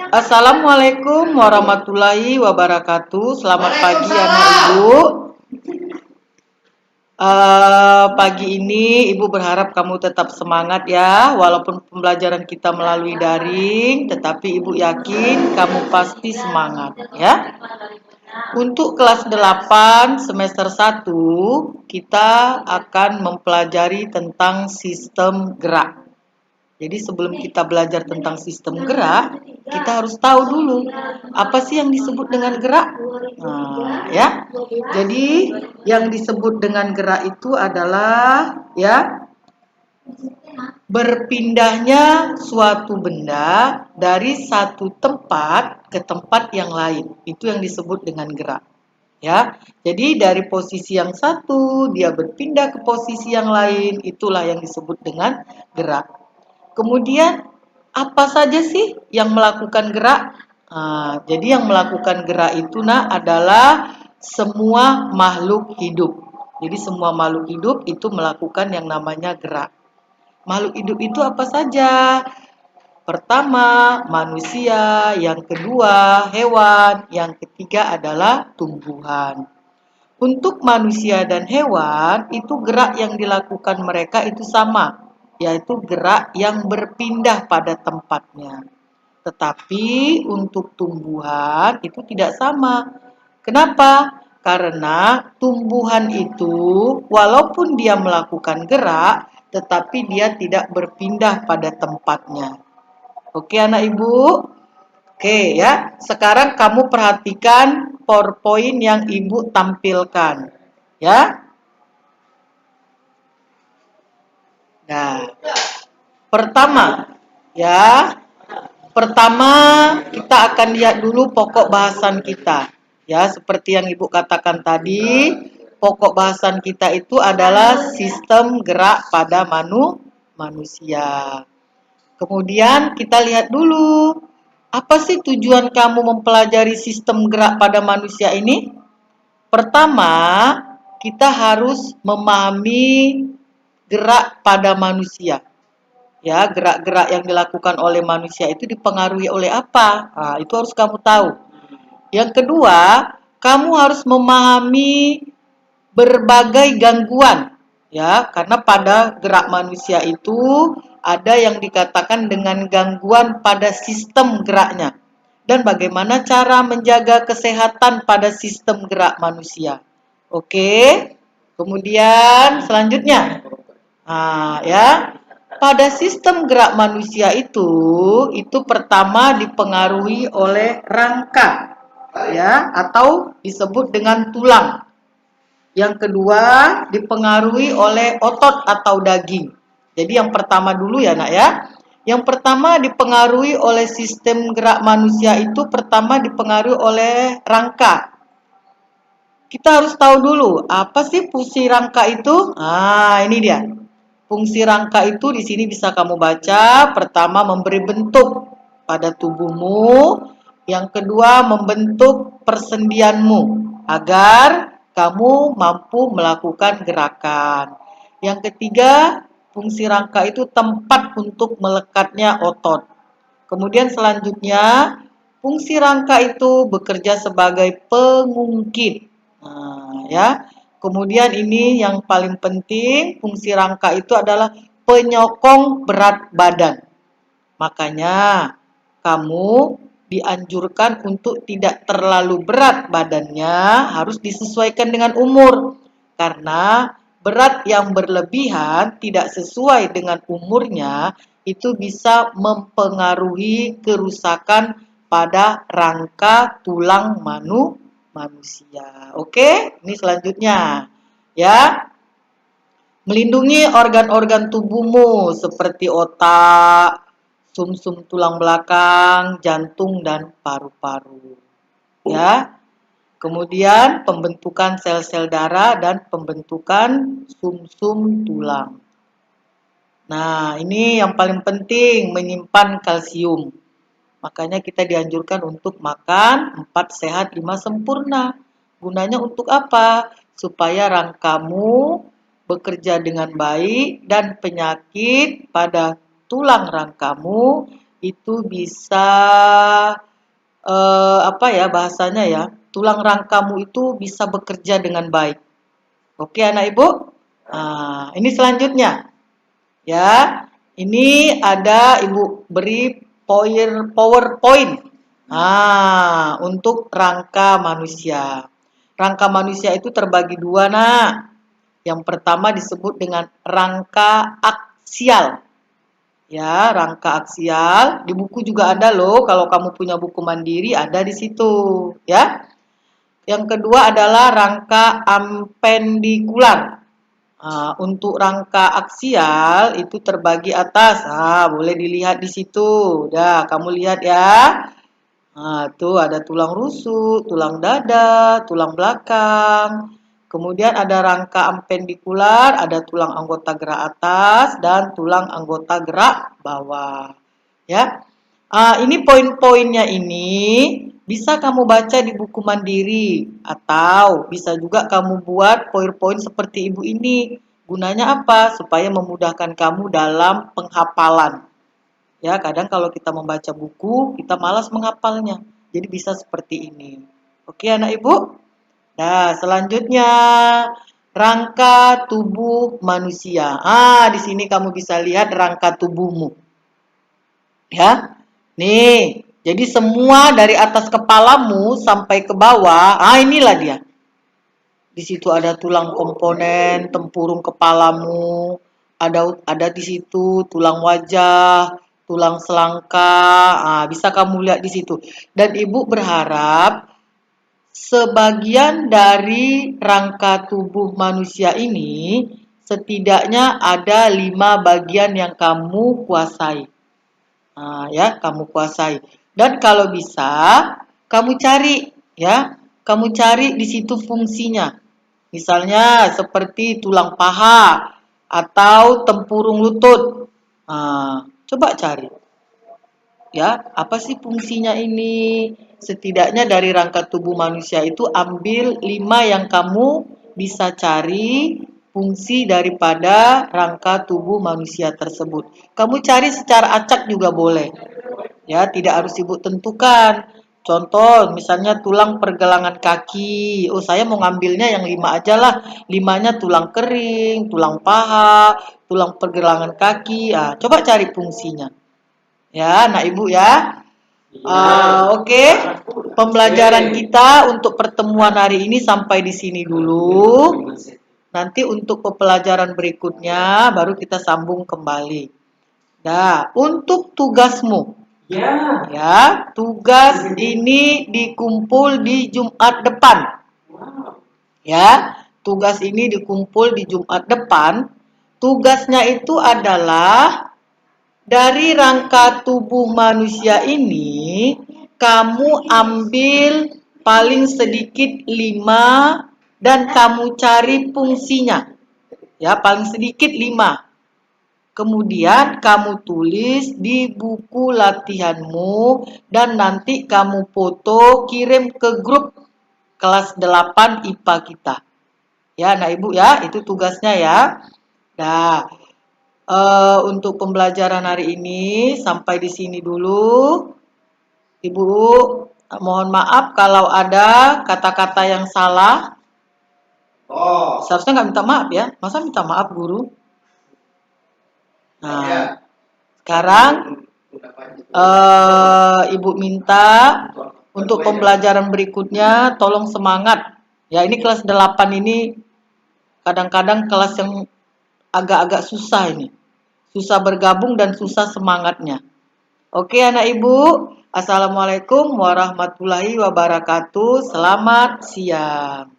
Assalamualaikum warahmatullahi wabarakatuh. Selamat pagi anak ibu. Pagi ini ibu berharap kamu tetap semangat ya. Walaupun pembelajaran kita melalui daring, tetapi ibu yakin kamu pasti semangat ya. Untuk kelas 8 semester 1, kita akan mempelajari tentang sistem gerak. Jadi sebelum kita belajar tentang sistem gerak, kita harus tahu dulu apa sih yang disebut dengan gerak. Nah, ya. Jadi yang disebut dengan gerak itu adalah ya berpindahnya suatu benda dari satu tempat ke tempat yang lain. Itu yang disebut dengan gerak. Ya. Jadi dari posisi yang satu dia berpindah ke posisi yang lain, itulah yang disebut dengan gerak. Kemudian apa saja sih yang melakukan gerak? Jadi yang melakukan gerak itu adalah semua makhluk hidup. Jadi semua makhluk hidup itu melakukan yang namanya gerak. Makhluk hidup itu apa saja? Pertama, manusia, yang kedua, hewan, yang ketiga adalah tumbuhan. Untuk manusia dan hewan, itu gerak yang dilakukan mereka itu sama, yaitu gerak yang berpindah pada tempatnya. Tetapi untuk tumbuhan itu tidak sama. Kenapa? Karena tumbuhan itu walaupun dia melakukan gerak, tetapi dia tidak berpindah pada tempatnya. Oke anak ibu? Oke ya, sekarang kamu perhatikan PowerPoint yang ibu tampilkan. Ya. Nah, pertama kita akan lihat dulu pokok bahasan kita. Ya, seperti yang ibu katakan tadi, pokok bahasan kita itu adalah sistem gerak pada manusia. Kemudian kita lihat dulu, apa sih tujuan kamu mempelajari sistem gerak pada manusia ini? Pertama, kita harus memahami gerak pada manusia. Ya, gerak-gerak yang dilakukan oleh manusia itu dipengaruhi oleh apa? Itu harus kamu tahu. Yang kedua, kamu harus memahami berbagai gangguan. Ya, karena pada gerak manusia itu ada yang dikatakan dengan gangguan pada sistem geraknya. Dan bagaimana cara menjaga kesehatan pada sistem gerak manusia. Oke. Kemudian selanjutnya. Ya. Pada sistem gerak manusia itu pertama dipengaruhi oleh rangka, ya, atau disebut dengan tulang. Yang kedua dipengaruhi oleh otot atau daging. Jadi yang pertama dulu ya nak ya. Yang pertama dipengaruhi oleh sistem gerak manusia itu pertama dipengaruhi oleh rangka. Kita harus tahu dulu apa sih fungsi rangka itu? Ini dia. Fungsi rangka itu di sini bisa kamu baca. Pertama memberi bentuk pada tubuhmu. Yang kedua membentuk persendianmu agar kamu mampu melakukan gerakan. Yang ketiga, fungsi rangka itu tempat untuk melekatnya otot. Kemudian selanjutnya, fungsi rangka itu bekerja sebagai pengungkit. Ya. Kemudian ini yang paling penting, fungsi rangka itu adalah penyokong berat badan. Makanya kamu dianjurkan untuk tidak terlalu berat badannya, harus disesuaikan dengan umur. Karena berat yang berlebihan tidak sesuai dengan umurnya, itu bisa mempengaruhi kerusakan pada rangka tulang manusia. Oke, ini selanjutnya. Ya. Melindungi organ-organ tubuhmu seperti otak, sumsum tulang belakang, jantung, dan paru-paru. Ya. Kemudian pembentukan sel-sel darah dan pembentukan sumsum tulang. Nah, ini yang paling penting, menyimpan kalsium. Makanya kita dianjurkan untuk makan 4 sehat 5 sempurna. Gunanya untuk apa? Supaya rangkamu bekerja dengan baik dan penyakit pada tulang rangkamu itu bisa apa ya bahasanya ya, tulang rangkamu itu bisa bekerja dengan baik. Oke anak ibu. Nah, ini selanjutnya ya. Ini ada ibu beri PowerPoint. Nah, untuk rangka manusia. Rangka manusia itu terbagi dua, nak. Yang pertama disebut dengan rangka aksial. Ya, rangka aksial. Di buku juga ada loh. Kalau kamu punya buku mandiri ada di situ, ya. Yang kedua adalah rangka apendikular. Nah, untuk rangka aksial itu terbagi atas. Boleh dilihat di situ. Dah, kamu lihat ya. Tuh ada tulang rusuk, tulang dada, tulang belakang. Kemudian ada rangka apendikular, ada tulang anggota gerak atas dan tulang anggota gerak bawah. Ya, ini poin-poinnya ini bisa kamu baca di buku mandiri atau bisa juga kamu buat PowerPoint seperti ibu ini. Gunanya apa? Supaya memudahkan kamu dalam penghafalan. Ya, kadang kalau kita membaca buku, kita malas menghafalnya. Jadi bisa seperti ini. Oke, anak ibu? Nah, selanjutnya rangka tubuh manusia. Di sini kamu bisa lihat rangka tubuhmu. Ya. Nih, jadi semua dari atas kepalamu sampai ke bawah, inilah dia. Di situ ada tulang komponen, tempurung kepalamu, ada di situ tulang wajah, tulang selangka, bisa kamu lihat di situ. Dan ibu berharap sebagian dari rangka tubuh manusia ini setidaknya ada 5 bagian yang kamu kuasai. Ya, kamu kuasai. Dan kalau bisa, kamu cari, ya, kamu cari di situ fungsinya. Misalnya seperti tulang paha atau tempurung lutut. Coba cari. Ya, apa sih fungsinya ini? Setidaknya dari rangka tubuh manusia itu ambil 5 yang kamu bisa cari fungsi daripada rangka tubuh manusia tersebut. Kamu cari secara acak juga boleh. Ya, tidak harus ibu tentukan. Contoh, misalnya tulang pergelangan kaki. Saya mau ngambilnya yang 5 aja lah. 5-nya tulang kering, tulang paha, tulang pergelangan kaki. Coba cari fungsinya. Ya, nah ibu ya. Oke. Pembelajaran kita untuk pertemuan hari ini sampai di sini dulu. Nanti untuk pembelajaran berikutnya baru kita sambung kembali. Nah, untuk tugasmu. Ya, tugas ini dikumpul di Jumat depan. Ya, tugas ini dikumpul di Jumat depan. Tugasnya itu adalah dari rangka tubuh manusia ini, kamu ambil paling sedikit 5 dan kamu cari fungsinya. Ya, paling sedikit 5. Kemudian kamu tulis di buku latihanmu dan nanti kamu foto kirim ke grup kelas 8 IPA kita. Ya, nah ibu ya, itu tugasnya ya. Nah, untuk pembelajaran hari ini sampai di sini dulu. Ibu mohon maaf kalau ada kata-kata yang salah. Seharusnya nggak minta maaf ya. Masa minta maaf guru? Nah, sekarang ibu minta untuk pembelajaran berikutnya tolong semangat. Ya, ini kelas 8 ini kadang-kadang kelas yang agak-agak susah ini. Susah bergabung dan susah semangatnya. Oke anak ibu, assalamualaikum warahmatullahi wabarakatuh. Selamat siang.